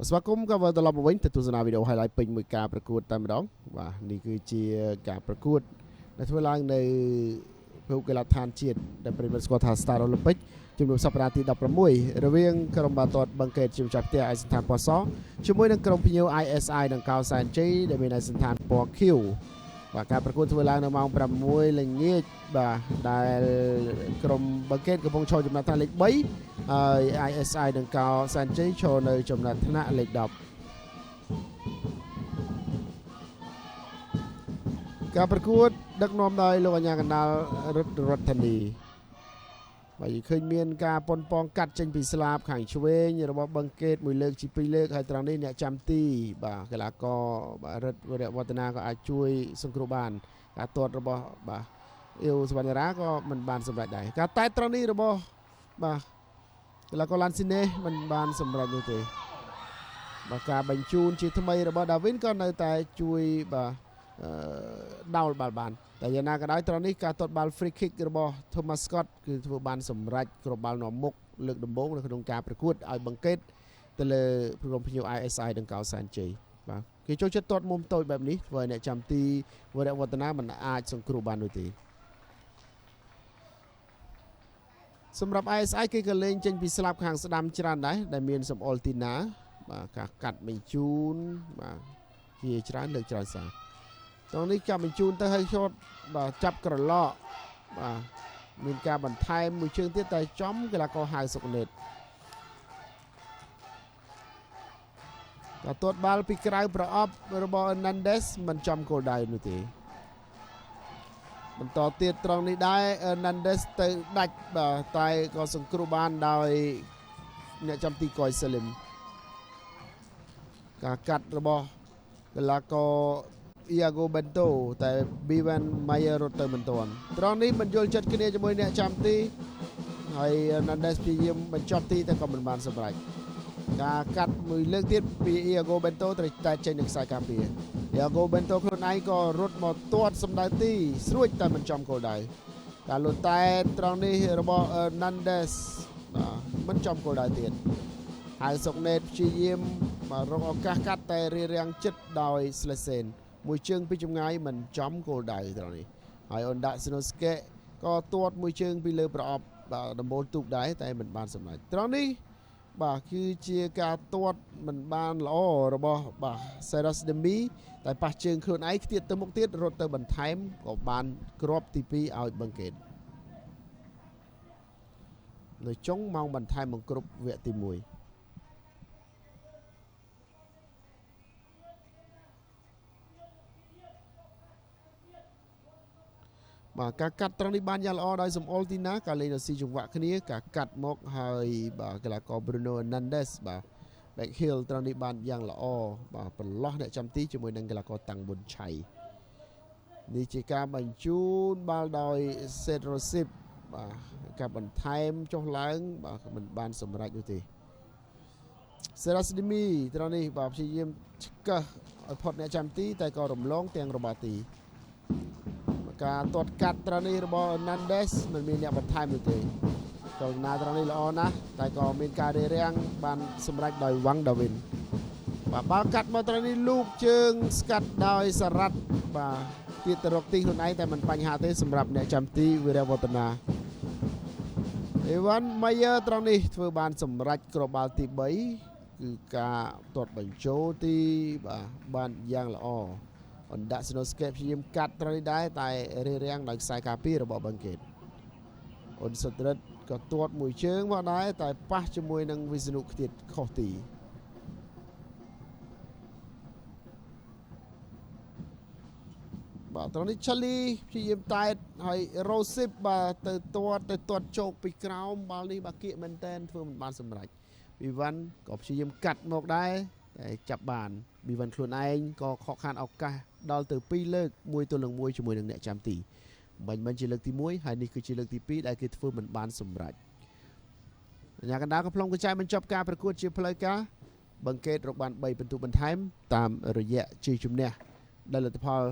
ស្វាគមន៍ក៏ត្រឡប់មកវិញទៅទស្សនាវីដេអូ highlight ពេញមួយការប្រកួតតែម្ដងបាទនេះគឺជាការប្រកួតដែលធ្វើឡើងនៅភូមិកីឡដ្ឋានជាតិដែលប្រិយមិត្តស្គាល់ថា Star Olympic ជំនុំសប្តាហ៍ទី16រវាងក្រុមបាល់ទាត់បឹងកេតជាម្ចាស់ផ្ទះឯកសណ្ឋានពណ៌សជាមួយនឹងក្រុមភ្ញៀវ ISI និងកោសែនជ័យដែលមានឯកសណ្ឋានពណ៌ខៀវបាទការប្រកួតធ្វើឡើងនៅម៉ោង6ល្ងាចបាទដែលក្រុមបឹងកេតកំពុងឈរចំណាត់ថ្នាក់លេខ3ហើយ ISI និងកោសែនជ័យឈរនៅចំណាត់ថ្នាក់លេខ10ការប្រកួតដឹកនាំដោយលោកអាជ្ញាកណ្ដាលរដ្ឋានីបាទយើងឃើញមានការប៉ុនប៉ងកាត់ចេញពីស្លាបខាងឆ្វេងរបស់បឹងកេតមួយលើកជា2លើកហើយត្រង់នេះអ្នកចាំទីបាទកីឡាករបាទរិទ្ធវរៈវឌ្ឍនាក៏អាចជួយសង្គ្រោះបានការទាត់របស់បាទអ៊ីវសវណ្ណរាក៏មិនបានសម្រេចដែរការតែត្រង់នេះរបស់បាទកីឡាករឡាន់ស៊ីណេមិនបានសម្រេចនោះទេបាទការបញ្ជូនជាថ្មីរបស់ដាវីនក៏នៅតែជួយបាទដោលបាល់បានតែយ៉ាងណាក៏ដោយត្រង់នេះការទាត់បាល់ free kick របស់ Thomas Scott គឺធ្វើបានសម្រេចគ្រាប់បាល់នាំមុខលើកដំបូងនៅក្នុងការប្រកួតឲ្យបង្កេតទៅលើក្រុមភ្ញៀវ ISI និងកោសែនជ័យបាទគេចូលចិត្តទាត់មុំតូចបែបនេះធ្វើឲ្យអ្នកចាំទីវរៈវឌ្ឍនាមិនអាចសង្គ្រោះបាននោះទេសម្រាប់ ISI គេក៏លេងចេញពីស្លាបខាងស្ដាំច្រើនដែរដែលមានសំអល់ទីណាបាទការកាត់បញ្ជូនបាទជាច្រើនលើកច្រើនសារត្រង់នេះការបញ្ជូនទៅឲ្យឈត់បាទចាប់ក្រឡកបាទមានការបន្ថែមមួយជើងទៀតតែចំកីឡាករហៅសុកណេតការទាត់បាល់ពីក្រៅប្រអប់របស់ Hernandez មិនចំគោលដៅនោះទេបន្តទៀតត្រង់នេះដែរ Hernandez ទៅដាច់បាទតែក៏សង្គ្រោះបានដោយអ្នកចាំទីកយសាលីមការកាត់របស់កីឡាករ Iago Bento តែ Bivan Mayer រត់ទៅមិនទាន់ត្រង់នេះមិនយល់ចិត្តគ្នាជាមួយអ្នកចាំទីហើយ Hernandez ព្យាយាមបញ្ចប់ទីតែក៏មិនបានសម្រេចការកាត់មួយលើកទៀតពី Iago Bento ត្រូវតែចេញនឹងខ្សែការពារ Iago Bento ខ្លួនឯងក៏រត់មកទាត់សម្ដៅទីស្រួចតែមិនចំគោលដៅការលូតតែត្រង់នេះរបស់ Hernandez បាទមិនចំគោលដៅទៀតហើយសុកណេតព្យាយាមបាទរកឱកាសកាត់តែរាំងចិត្តដោយ Slesenមួយជើងពីចម្ងាយមិនចំគោលដៅត្រង់នេះហើយអនដាស៊ីណូស្កេក៏ទាត់មួយជើងពីលើប្រអប់បាទដំបូលទូកដែរតែមិនបានសម្រេចត្រង់នេះបាទគឺជាការទាត់មិនបានល្អរបស់បាទ Cyrus Demi តែប៉ះជើងខ្លួនឯងខ្ទាតទៅមុខទៀតរត់ទៅបន្ថែមក៏បានគ្រាប់ទី2ឲ្យបឹងកេតនៅចុងម៉ោងបន្ថែមបង្គ្រប់វគ្គទី1បាទការកាត់ត្រង់នេះបានយ៉ាងល្អដោយសំអល់ទីណាការលេងនៅស៊ីចង្វាក់គ្នាការកាត់មកហើយបាទកីឡាករ Bruno Hernandez បាទ back heel ត្រង់នេះបានយ៉ាងល្អបាទប្រឡោះអ្នកចាំទីជាមួយនឹងកីឡាករតាំងប៊ុនឆៃនេះជាការបញ្ជូនបាល់ដោយ Cedrosip បាទការបន្ថែមចុះឡើងបាទមិនបានសម្រេចនោះទេ Serasdimi ត្រង់នេះបាទព្យាយាមឆ្កឹះឲ្យផុតអ្នកចាំទីតែក៏រំលងទាំងរបាទីការទាត់កាត់ត្រង់នេះរបស់ Hernandez មិនមានអ្នកបន្ថែមនោះទេចលនាត្រង់នេះល្អណាស់តែក៏មានការរាំងបានសម្រេចដោយវ៉ាងដាវិនបាទបាល់កាត់មកត្រង់នេះលូកជើងស្កាត់ដោយសារ៉ាត់បាទទៀតទៅរកទីខ្លួនឯងតែមិនបញ្ហាទេសម្រាប់អ្នកចាំទីវីរៈវឌ្ឍនាអេវ៉ាន់ម៉ាយឺត្រង់នេះធ្វើបានសម្រេចគ្រាប់បាល់ទី3គឺការទាត់បញ្ចូលទីបាទបានយ៉ាងល្អអនដាស៊ីណូស្កេព្យាយាមកាត់ត្រង់នេះដែរតែរាំងដោយខ្សែការពាររបស់បឹងកេតអ៊ុនសុតរិតក៏ទាត់មួយជើងមកដែរតែប៉ះជាមួយនឹងវិស្ណុខ្ទាតខុសទីបាទត្រង់នេះឆាលីព្យាយាមតែតហើយរ៉ូស៊ីបបាទទៅទាត់ជោគពីក្រោមបាល់នេះបាទគៀកមែនតែនធ្វើមិនបានសម្រេចវីវ៉ាន់ក៏ព្យាយាមកាត់មកដែរតែចាប់បានវីវ៉ាន់ខ្លួនឯងក៏ខកខានឱកាសដល់ទៅ2លើក1ទល់នឹង1ជាមួយនឹងអ្នកចាំទីមិនជាលើកទី1ហើយនេះគឺជាលើកទី2ដែលគេធ្វើមិនបានសម្រេចអាជ្ញាកណ្ដាលកំប្លុងកញ្ចែបញ្ចប់ការប្រកួតជាផ្លូវការបឹងកេតរកបាន3ពិន្ទុបន្ថែមតាមរយៈជ័យជំនះដែលលទ្ធផល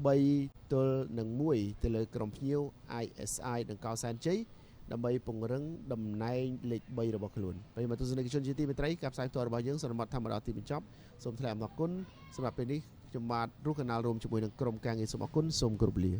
3ទល់នឹង1ទៅលើក្រុមភ្ញៀវ ISI និងកោសែនជ័យ ដើម្បីពង្រឹងតំណែងលេខ3របស់ខ្លួនពេលមកទស្សនិកជនជាទីមេត្រីការផ្សាយផ្ទាល់របស់យើងសន្មតធម្មតាទីបញ្ចប់សូមថ្លែងអំណរគុណសម្រាប់ពេលនេះខ្ញុំបាទរស់កណាលរួមជាមួយនឹងក្រុមការងារសូមអរគុណសូមគោរពលា